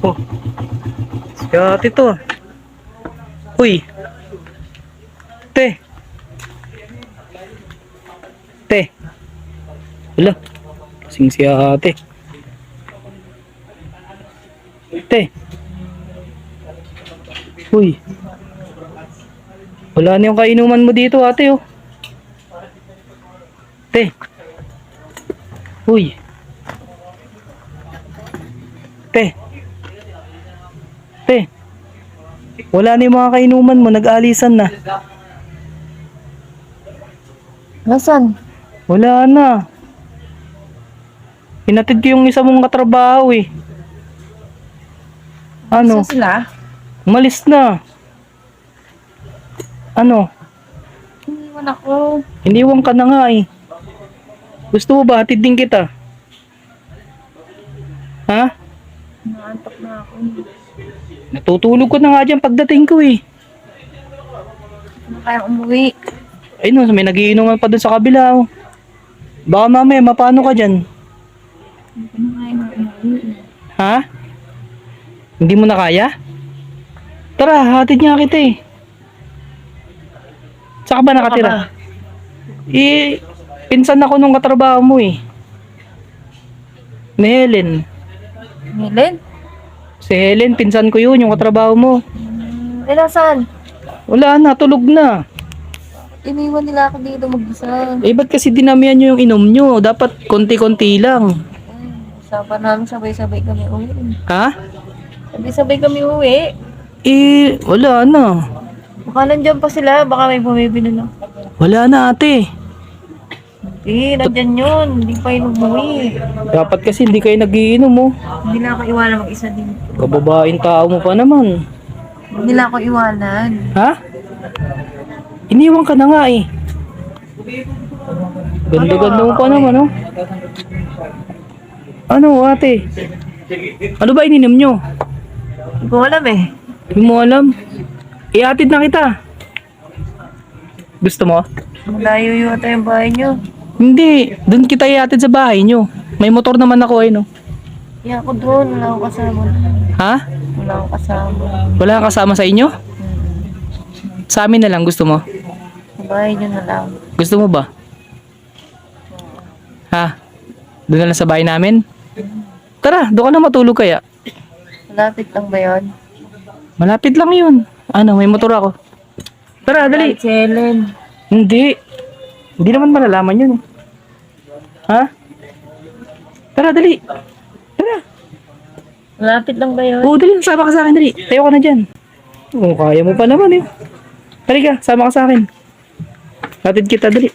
Oh, si ate to. Uy. Te. Te. Wala. Kasing si ate. Te. Uy. Wala na yung kainuman mo dito, ate, oh. Te. Uy. Te. Te. Wala na yung mga kainuman mo, nag-aalisan na. Nasaan? Wala na. Hinatid ko yung isa mong katrabaho eh. Ano? Nasaan sila? Umalis na. Ano? Iniwan ako. Iniwan ka na nga eh. Gusto mo ba hatid din kita? Ha? Naantok na ako. Natutulog ko na nga dyan pagdating ko eh. Hindi na kayang umuwi. Ay no, may nagiinuman pa dun sa kabila oh. Baka mamaya mapano ka dyan? Hindi na kayang umuwi. Ha? Hindi mo na kaya? Tara, hatid nga kita eh. Saan ka ba nakatira? Eh, pinsan ako nung katrabaho mo eh. Ni Helen. Helen? Si Helen, pinsan ko yun, yung katrabaho mo. Nasaan? Wala na, tulog na. Iniwan nila ako dito mag-isa. Eh, ba't kasi dinamihan nyo yung inom nyo? Dapat konti-konti lang. Usapan namin sabay-sabay kami uwi. Ha? Sabay-sabay kami uwi. Eh, wala na. Baka nandyan pa sila. Baka may bumibili na. Wala na ate. Eh, nandyan yun. Hindi pa yun umuwi. Dapat kasi hindi kayo nagiinom mo. Hindi na ako iwanan mag-isa din. Kababaeng tao mo pa naman. Hindi na ako iwanan. Ha? Iniwan ka na nga eh. Ganda-ganda mo pa naman oh. Ano ate? Ano ba ininom nyo? Hindi ko alam eh. Hindi mo alam. Ihatid na kita. Gusto mo? Malayo yata yung bahay nyo. Hindi. Doon kita ihatid sa bahay nyo. May motor naman ako eh no. Kaya ako doon. Wala akong kasama. Ha? Wala akong kasama. Wala kang kasama sa inyo? Sa amin na lang gusto mo? Sa bahay nyo na lang. Gusto mo ba? Ha? Doon na lang sa bahay namin? Tara, doon ka na matulog kaya. Malapit lang ba yun? Malapit lang yun. Ano, may motor ako. Tara, dali. Si Helen. Hindi. Hindi naman malalaman yun. Ha? Tara, dali. Tara. Malapit lang ba yun? Oo, dali. Sama ka sa akin, dali. Tayo ka na dyan. Oo, kaya mo pa naman eh. Halika, sama ka sa akin. Hatid kita, dali.